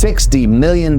$60 million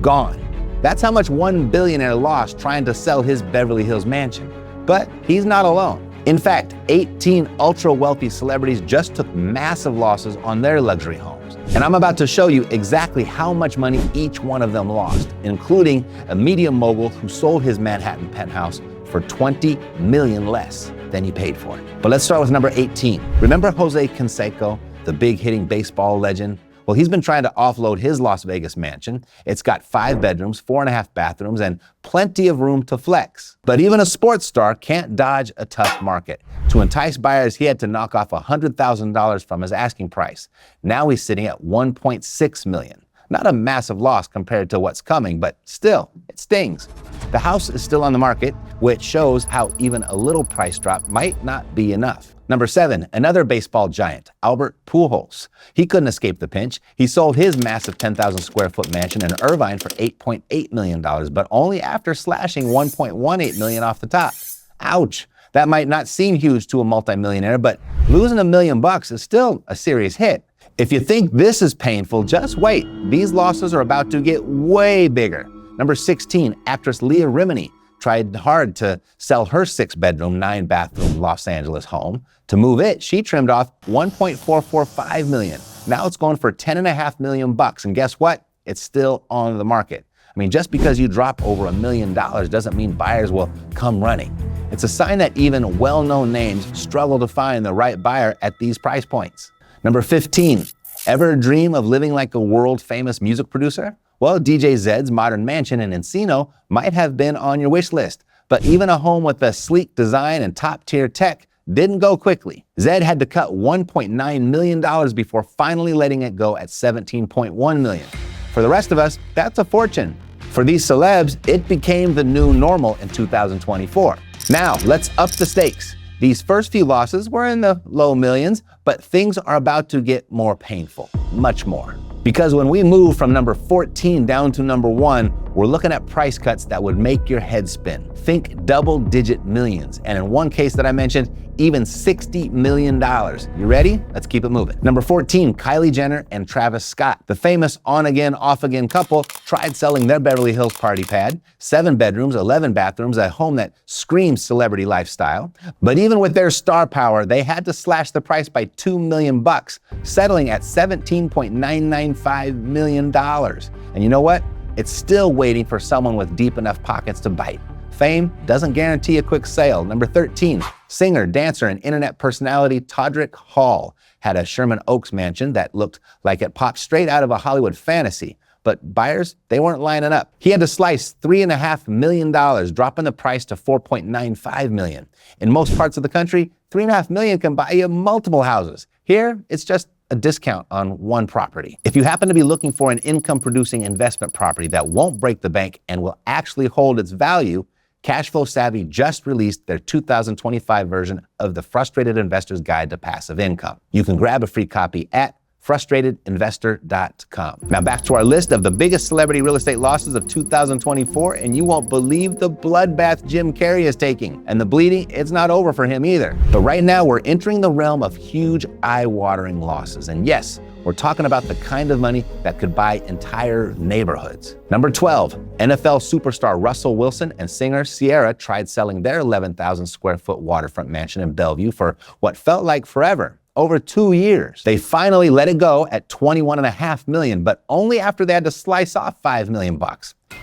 gone. That's how much one billionaire lost trying to sell his Beverly Hills mansion. But he's not alone. In fact, 18 ultra-wealthy celebrities just took massive losses on their luxury homes. And I'm about to show you exactly how much money each one of them lost, including a media mogul who sold his Manhattan penthouse for $20 million less than he paid for it. But let's start with number 18. Remember Jose Canseco, the big hitting baseball legend? Well, he's been trying to offload his Las Vegas mansion. It's got 5 bedrooms, 4.5 bathrooms, and plenty of room to flex. But even a sports star can't dodge a tough market. To entice buyers, he had to knock off $100,000 from his asking price. Now he's sitting at $1.6 million. Not a massive loss compared to what's coming, but still, it stings. The house is still on the market, which shows how even a little price drop might not be enough. Number 7, another baseball giant, Albert Pujols. He couldn't escape the pinch. He sold his massive 10,000 square foot mansion in Irvine for $8.8 million, but only after slashing $1.18 million off the top. Ouch. That might not seem huge to a multimillionaire, but losing $1 million is still a serious hit. If you think this is painful, just wait. These losses are about to get way bigger. Number 16, actress Leah Remini tried hard to sell her 6-bedroom, 9-bathroom Los Angeles home. To move it, she trimmed off $1.445 million. Now it's going for $10.5 million. And guess what? It's still on the market. I mean, just because you drop over $1 million doesn't mean buyers will come running. It's a sign that even well-known names struggle to find the right buyer at these price points. Number 15, ever dream of living like a world-famous music producer? Well, DJ Zed's modern mansion in Encino might have been on your wish list, but even a home with a sleek design and top-tier tech didn't go quickly. Zed had to cut $1.9 million before finally letting it go at $17.1 million. For the rest of us, that's a fortune. For these celebs, it became the new normal in 2024. Now, let's up the stakes. These first few losses were in the low millions, but things are about to get more painful, much more. Because when we move from number 14 down to number 1, we're looking at price cuts that would make your head spin. Think double-digit millions, and in one case that I mentioned, even $60 million. You ready? Let's keep it moving. Number 14, Kylie Jenner and Travis Scott. The famous on-again, off-again couple tried selling their Beverly Hills party pad, 7 bedrooms, 11 bathrooms, a home that screams celebrity lifestyle. But even with their star power, they had to slash the price by $2 million, settling at $17.995 million. And you know what? It's still waiting for someone with deep enough pockets to bite. Fame doesn't guarantee a quick sale. Number 13, singer, dancer, and internet personality Todrick Hall had a Sherman Oaks mansion that looked like it popped straight out of a Hollywood fantasy. But buyers, they weren't lining up. He had to slice $3.5 million, dropping the price to $4.95 million. In most parts of the country, $3.5 million can buy you multiple houses. Here, it's just a discount on one property. If you happen to be looking for an income-producing investment property that won't break the bank and will actually hold its value, Cashflow Savvy just released their 2025 version of the Frustrated Investor's Guide to Passive Income. You can grab a free copy at frustratedinvestor.com. Now back to our list of the biggest celebrity real estate losses of 2024, and you won't believe the bloodbath Jim Carrey is taking. And the bleeding, it's not over for him either. But right now we're entering the realm of huge, eye-watering losses. And yes, we're talking about the kind of money that could buy entire neighborhoods. Number 12, NFL superstar Russell Wilson and singer Ciara tried selling their 11,000 square foot waterfront mansion in Bellevue for what felt like forever. Over 2 years. They finally let it go at $21.5 million, but only after they had to slice off $5 million.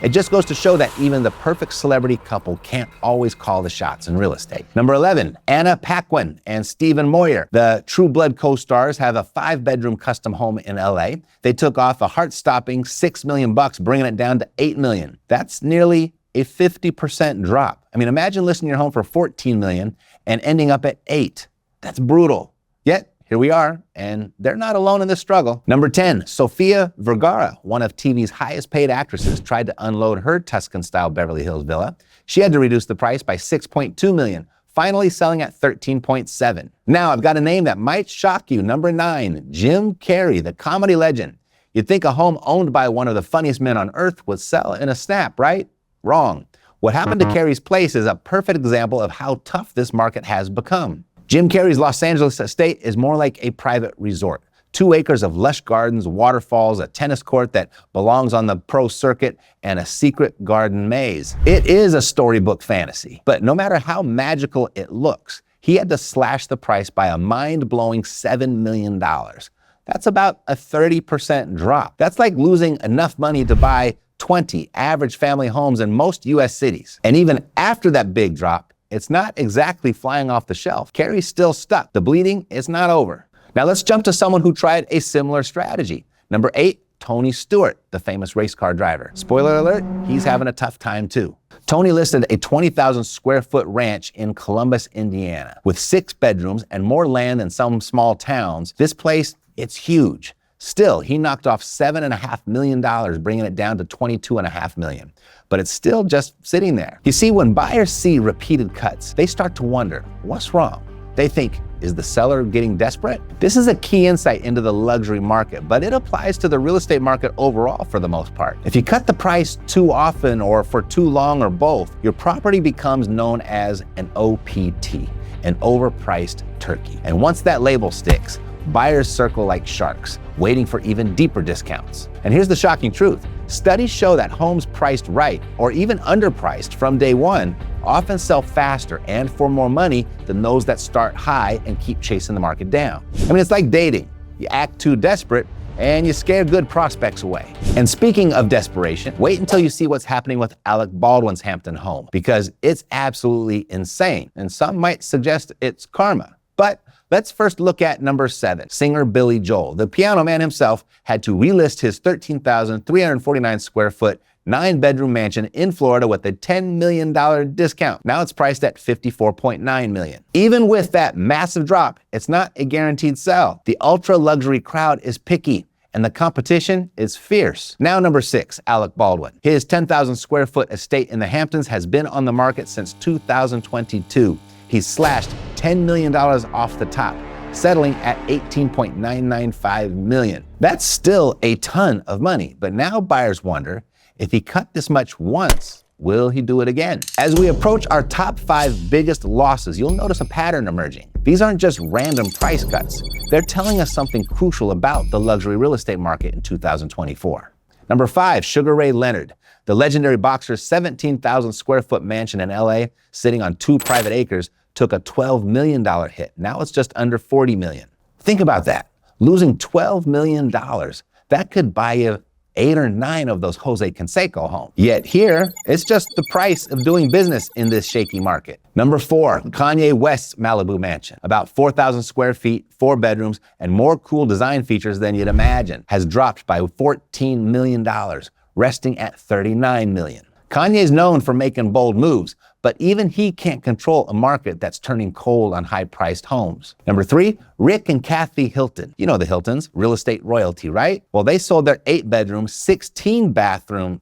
It just goes to show that even the perfect celebrity couple can't always call the shots in real estate. Number 11, Anna Paquin and Stephen Moyer. The True Blood co-stars have a 5-bedroom custom home in LA. They took off a heart-stopping $6 million, bringing it down to $8 million. That's nearly a 50% drop. I mean, imagine listing your home for $14 million and ending up at $8 million. That's brutal. Yet, here we are, and they're not alone in this struggle. Number 10, Sofia Vergara, one of TV's highest paid actresses, tried to unload her Tuscan-style Beverly Hills villa. She had to reduce the price by $6.2 million, finally selling at $13.7 million. Now, I've got a name that might shock you. Number 9, Jim Carrey, the comedy legend. You'd think a home owned by one of the funniest men on earth would sell in a snap, right? Wrong. What happened to Carrey's place is a perfect example of how tough this market has become. Jim Carrey's Los Angeles estate is more like a private resort. 2 acres of lush gardens, waterfalls, a tennis court that belongs on the pro circuit, and a secret garden maze. It is a storybook fantasy, but no matter how magical it looks, he had to slash the price by a mind-blowing $7 million. That's about a 30% drop. That's like losing enough money to buy 20 average family homes in most US cities. And even after that big drop, it's not exactly flying off the shelf. Carrie's still stuck. The bleeding is not over. Now let's jump to someone who tried a similar strategy. Number 8, Tony Stewart, the famous race car driver. Spoiler alert, he's having a tough time too. Tony listed a 20,000 square foot ranch in Columbus, Indiana, with 6 bedrooms and more land than some small towns. This place, it's huge. Still, he knocked off $7.5 million, bringing it down to $22.5 million. But it's still just sitting there. You see, when buyers see repeated cuts, they start to wonder, what's wrong? They think, is the seller getting desperate? This is a key insight into the luxury market, but it applies to the real estate market overall for the most part. If you cut the price too often or for too long or both, your property becomes known as an OPT, an overpriced turkey. And once that label sticks, buyers circle like sharks, waiting for even deeper discounts. And here's the shocking truth. Studies show that homes priced right, or even underpriced from day one, often sell faster and for more money than those that start high and keep chasing the market down. I mean, it's like dating. You act too desperate and you scare good prospects away. And speaking of desperation, wait until you see what's happening with Alec Baldwin's Hampton home, because it's absolutely insane. And some might suggest it's karma. But let's first look at number 7, singer Billy Joel. The piano man himself had to relist his 13,349 square foot 9-bedroom mansion in Florida with a $10 million discount. Now it's priced at $54.9 million. Even with that massive drop, it's not a guaranteed sell. The ultra luxury crowd is picky, and the competition is fierce. Now number 6, Alec Baldwin. His 10,000 square foot estate in the Hamptons has been on the market since 2022. He's slashed $10 million off the top, settling at $18.995 million. That's still a ton of money, but now buyers wonder, if he cut this much once, will he do it again? As we approach our top 5 biggest losses, you'll notice a pattern emerging. These aren't just random price cuts. They're telling us something crucial about the luxury real estate market in 2024. Number 5, Sugar Ray Leonard. The legendary boxer's 17,000 square foot mansion in LA, sitting on 2 private acres, took a $12 million hit. Now it's just under $40 million. Think about that. Losing $12 million, that could buy you 8 or 9 of those Jose Canseco homes. Yet here, it's just the price of doing business in this shaky market. Number 4, Kanye West's Malibu mansion. About 4,000 square feet, 4 bedrooms, and more cool design features than you'd imagine, has dropped by $14 million, resting at $39 million. Kanye's known for making bold moves, but even he can't control a market that's turning cold on high-priced homes. Number 3, Rick and Kathy Hilton. You know the Hiltons, real estate royalty, right? Well, they sold their 8-bedroom, 16-bathroom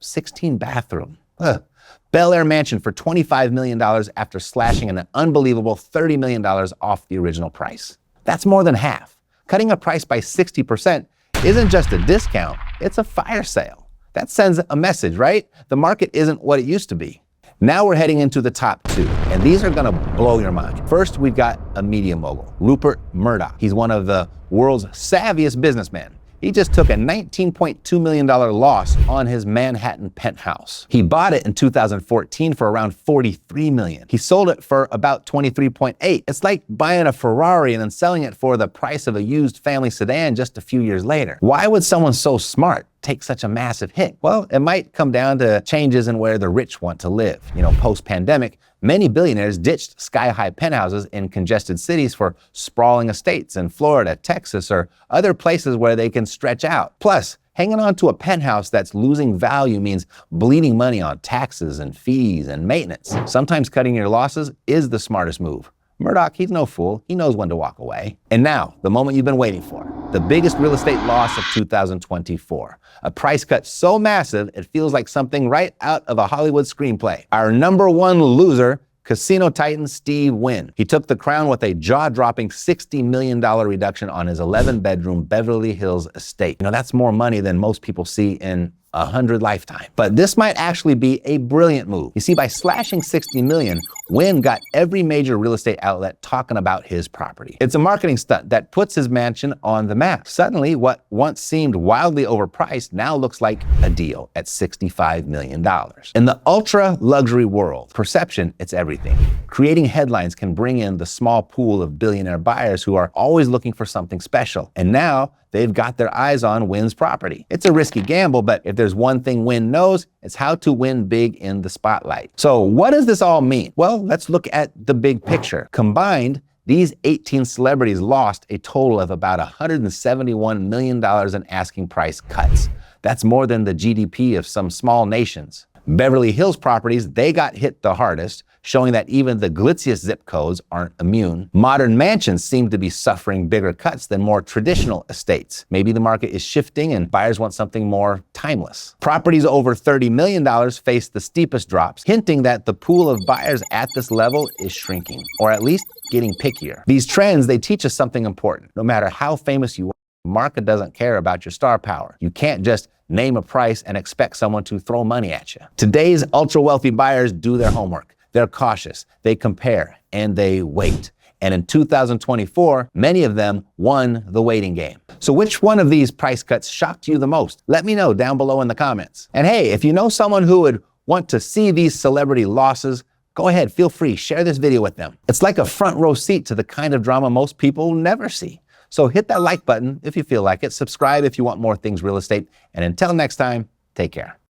Bel Air mansion for $25 million after slashing an unbelievable $30 million off the original price. That's more than half. Cutting a price by 60% isn't just a discount, it's a fire sale. That sends a message, right? The market isn't what it used to be. Now we're heading into the top 2, and these are gonna blow your mind. First, we've got a media mogul, Rupert Murdoch. He's one of the world's savviest businessmen. He just took a $19.2 million loss on his Manhattan penthouse. He bought it in 2014 for around $43 million. He sold it for about $23.8. It's like buying a Ferrari and then selling it for the price of a used family sedan just a few years later. Why would someone so smart take such a massive hit? Well, it might come down to changes in where the rich want to live. You know, post-pandemic, many billionaires ditched sky-high penthouses in congested cities for sprawling estates in Florida, Texas, or other places where they can stretch out. Plus, hanging on to a penthouse that's losing value means bleeding money on taxes and fees and maintenance. Sometimes cutting your losses is the smartest move. Murdoch, he's no fool. He knows when to walk away. And now, the moment you've been waiting for. The biggest real estate loss of 2024. A price cut so massive, it feels like something right out of a Hollywood screenplay. Our number 1 loser, casino titan Steve Wynn. He took the crown with a jaw-dropping $60 million reduction on his 11-bedroom Beverly Hills estate. You know, that's more money than most people see in 100 lifetimes. But this might actually be a brilliant move. You see, by slashing $60 million, Wynn got every major real estate outlet talking about his property. It's a marketing stunt that puts his mansion on the map. Suddenly, what once seemed wildly overpriced now looks like a deal at $65 million. In the ultra luxury world, perception, it's everything. Creating headlines can bring in the small pool of billionaire buyers who are always looking for something special. And now they've got their eyes on Wynn's property. It's a risky gamble, but if there's one thing Wynn knows, it's how to win big in the spotlight. So what does this all mean? Well, let's look at the big picture. Combined, these 18 celebrities lost a total of about $171 million in asking price cuts. That's more than the GDP of some small nations. Beverly Hills properties, they got hit the hardest, showing that even the glitziest zip codes aren't immune. Modern mansions seem to be suffering bigger cuts than more traditional estates. Maybe the market is shifting and buyers want something more timeless. Properties over $30 million face the steepest drops, hinting that the pool of buyers at this level is shrinking, or at least getting pickier. These trends, they teach us something important. No matter how famous you are, the market doesn't care about your star power. You can't just name a price and expect someone to throw money at you. Today's ultra-wealthy buyers do their homework. They're cautious, they compare, and they wait. And in 2024, many of them won the waiting game. So which one of these price cuts shocked you the most? Let me know down below in the comments. And hey, if you know someone who would want to see these celebrity losses, go ahead, feel free, share this video with them. It's like a front row seat to the kind of drama most people never see. So hit that like button if you feel like it, subscribe if you want more things real estate, and until next time, take care.